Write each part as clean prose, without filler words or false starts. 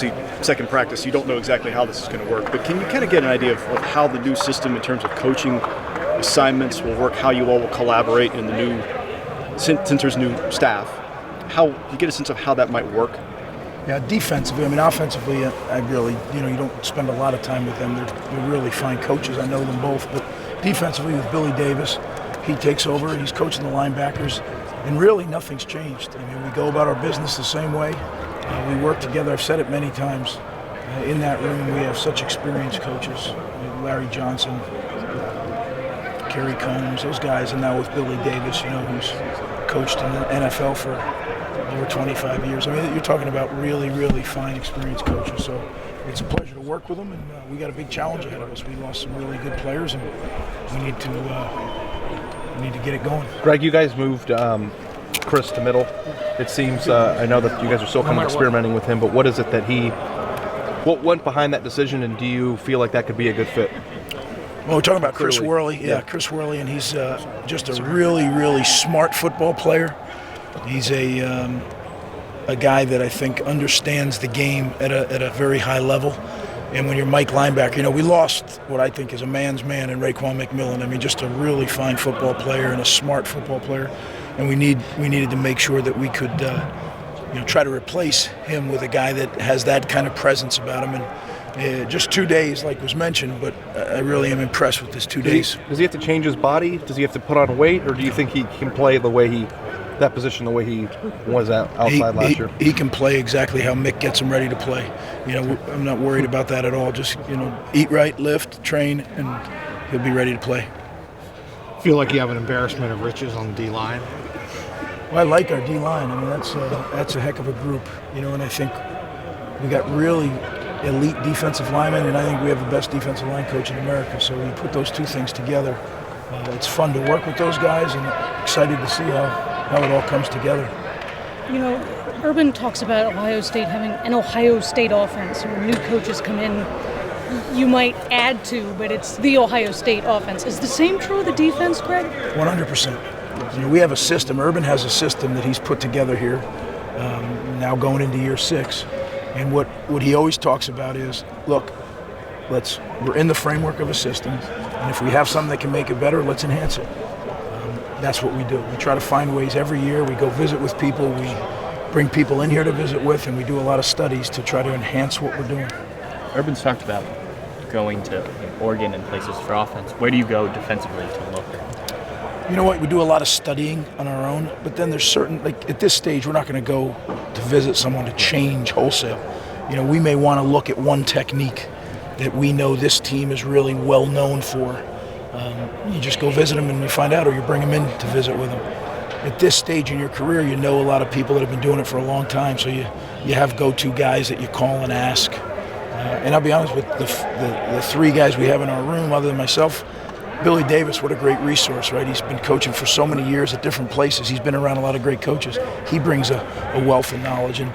obviously second practice, you don't know exactly how this is going to work, but can you kind of get an idea of how the new system in terms of coaching assignments will work, how you all will collaborate in the new, since there's new staff, how you get a sense of how that might work? Yeah, defensively, I mean, offensively, I really, you don't spend a lot of time with them. They're really fine coaches. I know them both. But defensively, with Billy Davis, he takes over. He's coaching the linebackers. And really, nothing's changed. I mean, we go about our business the same way. We work together. I've said it many times. In that room, we have such experienced coaches. Larry Johnson, Kerry Combs, those guys. And now with Billy Davis, who's coached in the NFL for over 25 years. I mean, you're talking about really, really fine, experienced coaches. So it's a pleasure to work with them, and we got a big challenge ahead of us. We lost some really good players, and we need to get it going. Greg, you guys moved Chris to middle. It seems, I know that you guys are still kind of experimenting with him, but what is it that what went behind that decision, and do you feel like that could be a good fit? Well, we're talking about Chris Worley. Yeah, Chris Worley, and he's just a really, really smart football player. He's a guy that I think understands the game at a very high level. And when you're Mike linebacker, we lost what I think is a man's man in Raekwon McMillan. I mean, just a really fine football player and a smart football player. And we needed to make sure that we could try to replace him with a guy that has that kind of presence about him. And just 2 days, like was mentioned, but I really am impressed with this 2 days. Does he have to change his body? Does he have to put on weight? Or do you think he can play that position the way he was outside last year? He can play exactly how Mick gets him ready to play. I'm not worried about that at all. Just, eat right, lift, train, and he'll be ready to play. Feel like you have an embarrassment of riches on the D-line? Well, I like our D-line. I mean, that's a heck of a group, and I think we got really elite defensive linemen, and I think we have the best defensive line coach in America. So we put those two things together. It's fun to work with those guys, and excited to see how it all comes together. Urban talks about Ohio State having an Ohio State offense. When new coaches come in, you might add to, but it's the Ohio State offense. Is the same true of the defense, Greg? 100%. We have a system. Urban has a system that he's put together here, now going into year 6. And what he always talks about is, look, we're in the framework of a system, and if we have something that can make it better, let's enhance it. That's what we do. We try to find ways every year. We go visit with people. We bring people in here to visit with, and we do a lot of studies to try to enhance what we're doing. Urban's talked about going to Oregon and places for offense. Where do you go defensively to look? You know what? We do a lot of studying on our own, but then there's certain, at this stage, we're not going to go to visit someone to change wholesale. We may want to look at one technique that we know this team is really well known for. You just go visit them and you find out, or you bring them in to visit with them. At this stage in your career, you know a lot of people that have been doing it for a long time, so you have go-to guys that you call and ask. And I'll be honest with the 3 guys we have in our room, other than myself, Billy Davis, what a great resource, right? He's been coaching for so many years at different places. He's been around a lot of great coaches. He brings a wealth of knowledge, and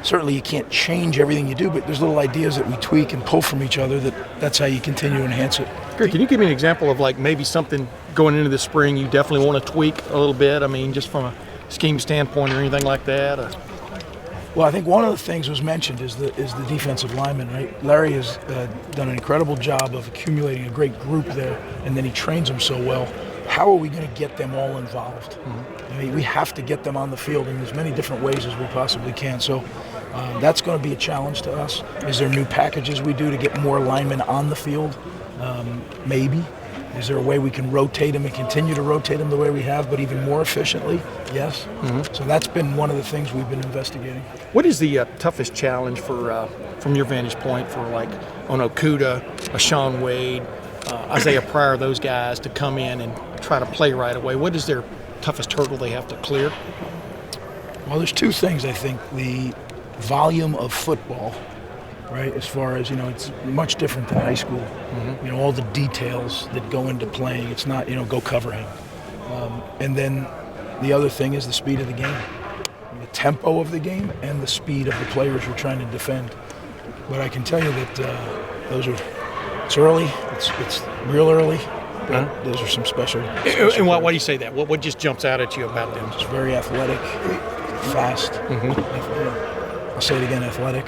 certainly you can't change everything you do, but there's little ideas that we tweak and pull from each other that's how you continue to enhance it. Greg, can you give me an example of maybe something going into the spring you definitely want to tweak a little bit? I mean, just from a scheme standpoint or anything like that? Or? Well, I think one of the things was mentioned is the defensive lineman, right? Larry has done an incredible job of accumulating a great group there, and then he trains them so well. How are we going to get them all involved? Mm-hmm. I mean, we have to get them on the field in as many different ways as we possibly can. So that's going to be a challenge to us. Is there new packages we do to get more linemen on the field? Maybe. Is there a way we can rotate them and continue to rotate them the way we have, but even more efficiently? Yes. Mm-hmm. So that's been one of the things we've been investigating. What is the toughest challenge for, from your vantage point, for Okudah, a Sean Wade, Isaiah Pryor, those guys to come in and try to play right away? What is their toughest hurdle they have to clear? Well, there's 2 things, I think. The volume of football, right, as far as, it's much different than high school. Mm-hmm. All the details that go into playing. It's not, go cover him. And then the other thing is the speed of the game, the tempo of the game, and the speed of the players you're trying to defend. But I can tell you that it's early, it's real early, but those are some special And why do you say that? What just jumps out at you about them? Just very athletic, fast. Mm-hmm. I'll say it again, athletic.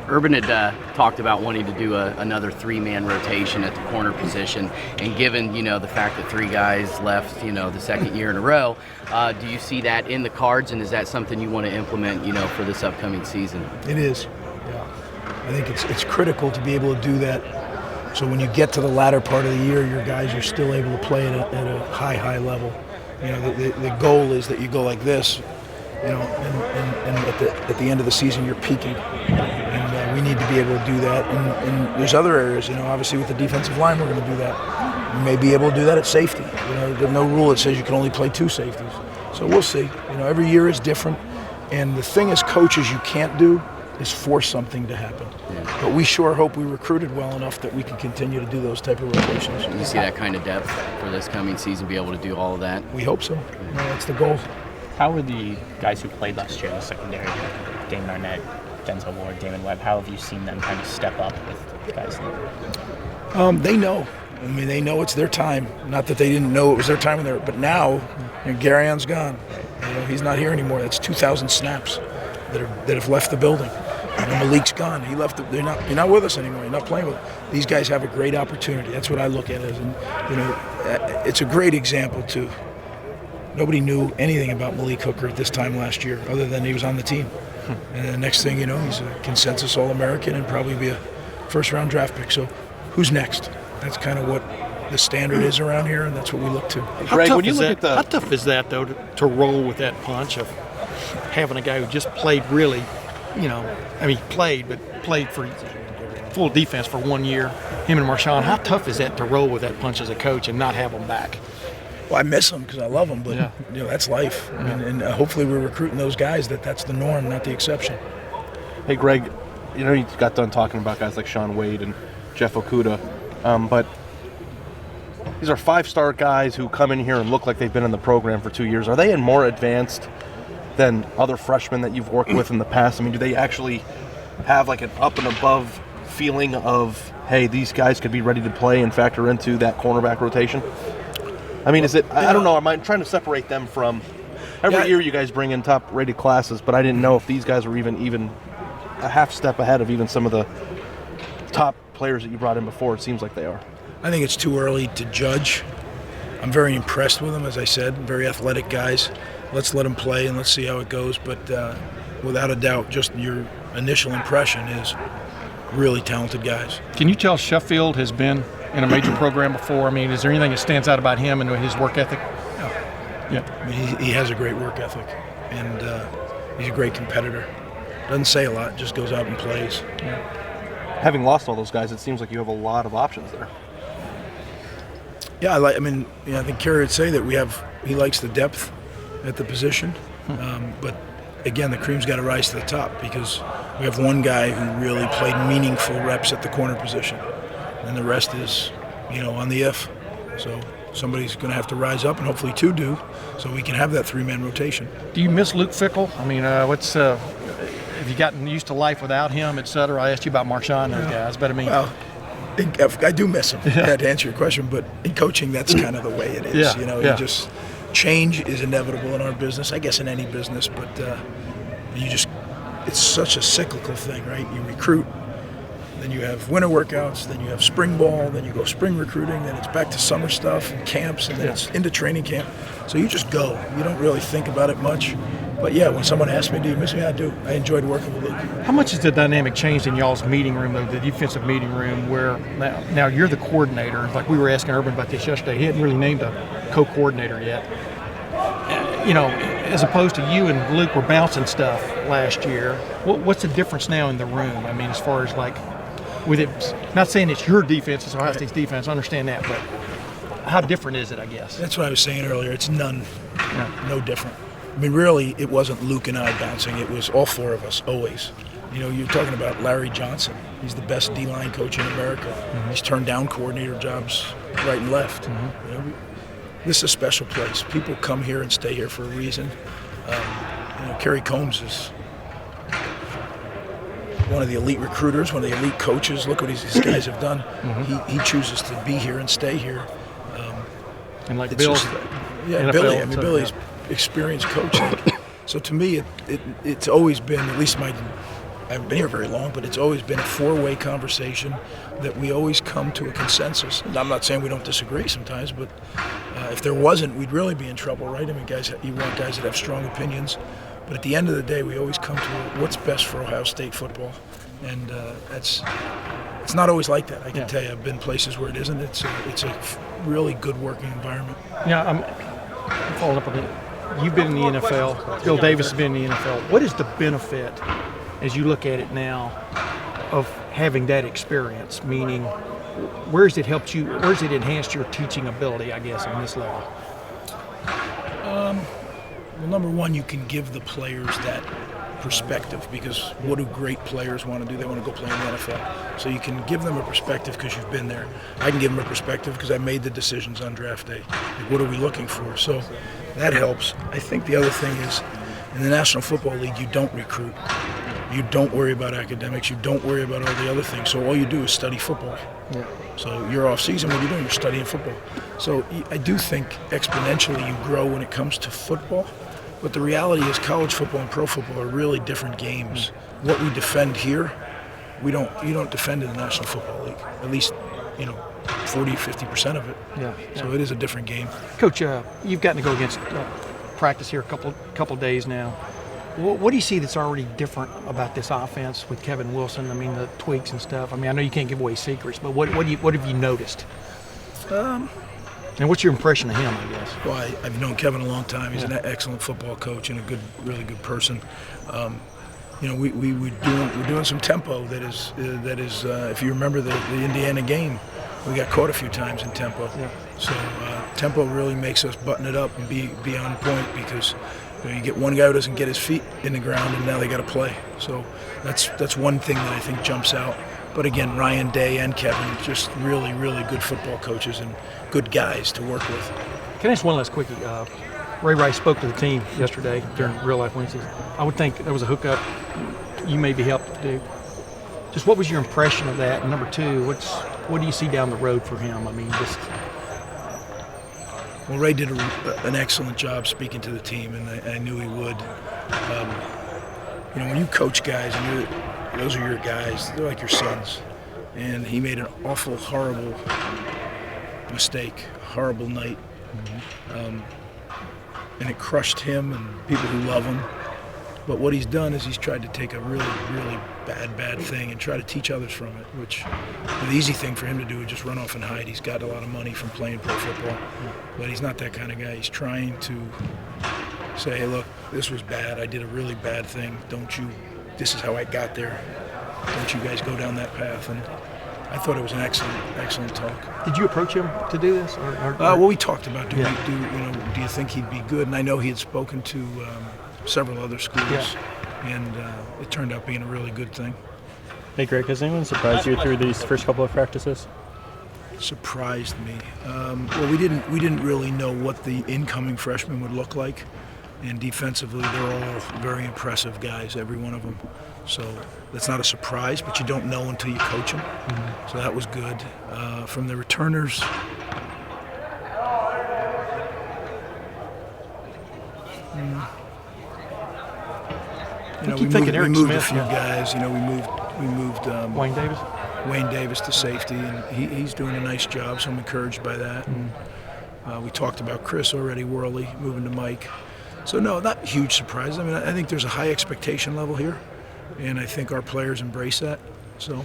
Urban had talked about wanting to do another 3-man rotation at the corner position, and given the fact that 3 guys left the second year in a row, do you see that in the cards, and is that something you want to implement for this upcoming season? It is. Yeah, I think it's critical to be able to do that. So when you get to the latter part of the year, your guys are still able to play at a high level. The goal is that you go like this, and at the end of the season you're peaking. And we need to be able to do that. And there's other areas, obviously with the defensive line we're going to do that. We may be able to do that at safety. There's no rule that says you can only play 2 safeties. So we'll see. Every year is different. And the thing as coaches you can't do is force something to happen. Yeah. But we sure hope we recruited well enough that we can continue to do those type of rotations. Do you see that kind of depth for this coming season, be able to do all of that? We hope so. That's the goal. How were the guys who played last year in the secondary, Damon Arnett, Denzel Ward, Damon Webb, how have you seen them kind of step up with guys? They know. They know it's their time. Not that they didn't know it was their time, but now Garion's gone. He's not here anymore. That's 2,000 snaps that have left the building. Malik's gone. He left. You're not with us anymore. You're not playing with us. These guys have a great opportunity. That's what I look at it as. It's a great example too. Nobody knew anything about Malik Hooker at this time last year, other than he was on the team. And the next thing you know, he's a consensus All-American and probably be a first-round draft pick. So, who's next? That's kind of what the standard is around here, and that's what we look to. Greg, when you look at how tough is that though to roll with that punch of having a guy who just played really, played for full defense for 1 year, him and Marshawn. How tough is that to roll with that punch as a coach and not have him back? Well, I miss them because I love them, but that's life. And hopefully we're recruiting those guys that's the norm, not the exception. Hey, Greg, you got done talking about guys like Shaun Wade and Jeff Okudah, but these are 5-star guys who come in here and look like they've been in the program for 2 years. Are they more advanced than other freshmen that you've worked with in the past? Do they actually have like an up and above feeling of, hey, these guys could be ready to play and factor into that cornerback rotation? Is it? I don't know. I'm trying to separate them from. Every year you guys bring in top-rated classes, but I didn't know if these guys were even a half step ahead of even some of the top players that you brought in before. It seems like they are. I think it's too early to judge. I'm very impressed with them, as I said. Very athletic guys. Let's let them play and let's see how it goes. But without a doubt, just your initial impression is really talented guys. Can you tell Sheffield has been in a major program before? Is there anything that stands out about him and his work ethic? Yeah. He has a great work ethic, and he's a great competitor. Doesn't say a lot, just goes out and plays. Yeah. Having lost all those guys, it seems like you have a lot of options there. Yeah, I think Kerry would say that he likes the depth at the position, but again, the cream's got to rise to the top because we have one guy who really played meaningful reps at the corner position, and the rest is, on the if. So somebody's going to have to rise up, and hopefully 2 do, so we can have that 3-man rotation. Do you miss Luke Fickell? Have you gotten used to life without him, et cetera? I asked you about Marshawn and those guys, but Well, I do miss him, to answer your question, but in coaching, that's kind of the way it is. You just change is inevitable in our business, I guess in any business, but it's such a cyclical thing, right? You recruit, then you have winter workouts, then you have spring ball, then you go spring recruiting, then it's back to summer stuff and camps, and then it's into training camp. So you just go. You don't really think about it much. But yeah, when someone asks me, do you miss me? I do. I enjoyed working with Luke. How much has the dynamic changed in y'all's meeting room, though, the defensive meeting room, where now you're the coordinator? Like we were asking Urban about this yesterday. He hadn't really named a co-coordinator yet. As opposed to you and Luke were bouncing stuff last year. What's the difference now in the room? As far as with it, not saying it's your defense, it's Ohio State's defense, I understand that, but how different is it, I guess? That's what I was saying earlier. It's no different. Really, it wasn't Luke and I bouncing. It was all 4 of us, always. You're talking about Larry Johnson. He's the best D-line coach in America. Mm-hmm. He's turned down coordinator jobs right and left. Mm-hmm. This is a special place. People come here and stay here for a reason. Kerry Combs is one of the elite recruiters, one of the elite coaches. Look what these guys have done. Mm-hmm. He chooses to be here and stay here. And like Bill, Billy. Billy's experienced coach. So to me, it's always been, at least my haven't been here very long, but it's always been a four-way conversation that we always come to a consensus. And I'm not saying we don't disagree sometimes, but if there wasn't, we'd really be in trouble, right? I mean, you want guys that have strong opinions, but at the end of the day, we always come to what's best for Ohio State football, and it's not always like that. I can tell you, I've been places where it isn't. It's a really good working environment. Yeah, I'm following up on it. You've been in the NFL. Bill Davis has been in the NFL. What is the benefit, as you look at it now, of having that experience? Meaning, where has it helped you? Where has it enhanced your teaching ability, I guess, on this level? Well, number one, you can give the players that perspective, because what do great players want to do? They want to go play in the NFL. So you can give them a perspective because you've been there. I can give them a perspective because I made the decisions on draft day. Like, what are we looking for? So that helps. I think the other thing is, in the National Football League, you don't recruit. You don't worry about academics. You don't worry about all the other things. So all you do is study football. Yeah. So you're off season, what are you doing? You're studying football. So I do think exponentially you grow when it comes to football. But the reality is college football and pro football are really different games. What we defend here, you don't defend in the National Football League. At least, 40, 50% of it. Yeah. So it is a different game. Coach, you've gotten to go against practice here a couple days now. What do you see that's already different about this offense with Kevin Wilson? I mean, the tweaks and stuff. I mean, I know you can't give away secrets, but what have you noticed? And what's your impression of him, I guess? Well, I've known Kevin a long time. He's an excellent football coach and a really good person. We're doing some tempo that is. If you remember the Indiana game, we got caught a few times in tempo. Yeah. So tempo really makes us button it up and be on point, because you get one guy who doesn't get his feet in the ground, and now they got to play. So that's one thing that I think jumps out. But again, Ryan Day and Kevin, just really, really good football coaches and good guys to work with. Can I ask one last quickie? Ray Rice spoke to the team yesterday during Real Life Wednesdays. I would think there was a hookup you maybe helped to do. Just what was your impression of that? And number two, what do you see down the road for him? I mean, Well, Ray did an excellent job speaking to the team, and I knew he would. When you coach guys, and those are your guys, they're like your sons. And he made an awful, horrible mistake, horrible night. And it crushed him and people who love him. But what he's done is he's tried to take a really, really bad thing and try to teach others from it, which the easy thing for him to do is just run off and hide. He's got a lot of money from playing pro football, but he's not that kind of guy. He's trying to say, hey, look, this was bad. I did a really bad thing. This is how I got there. Don't you guys go down that path. And I thought it was an excellent talk. Did you approach him to do this? Well, we talked about do you think he'd be good? And I know he had spoken to several other schools, and it turned out being a really good thing. Hey, Greg, has anyone surprised you through these first couple of practices? Surprised me. Well, we didn't really know what the incoming freshmen would look like, and defensively, they're all very impressive guys, every one of them. So that's not a surprise, but you don't know until you coach them. So that was good. From the returners, we moved a few guys. We moved Wayne Davis to safety, and he's doing a nice job. So I'm encouraged by that. And we talked about Chris already, Worley moving to Mike. So no, not huge surprise. I mean, I think there's a high expectation level here, and I think our players embrace that. So,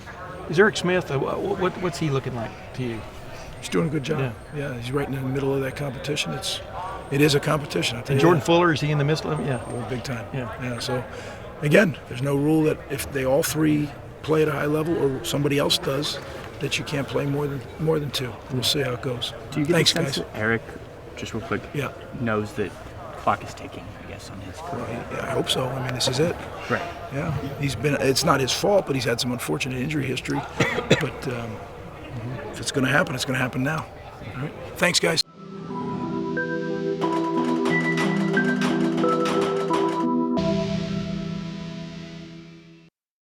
is Eric Smith? What's he looking like to you? He's doing a good job. Yeah, he's right in the middle of that competition. It is a competition. I tell and you Jordan that. Fuller, is he in the midst of it? Yeah, well, big time. Yeah. So, again, there's no rule that if they all three play at a high level or somebody else does, that you can't play more than two. We'll see how it goes. Do you get Thanks, the sense guys. that Eric, just real quick, Yeah. knows that clock is ticking, I guess, on his career? Yeah, I hope so. I mean, this is it. Right. Yeah, it's not his fault, but he's had some unfortunate injury history. But if it's going to happen, it's going to happen now. All right. Thanks, guys.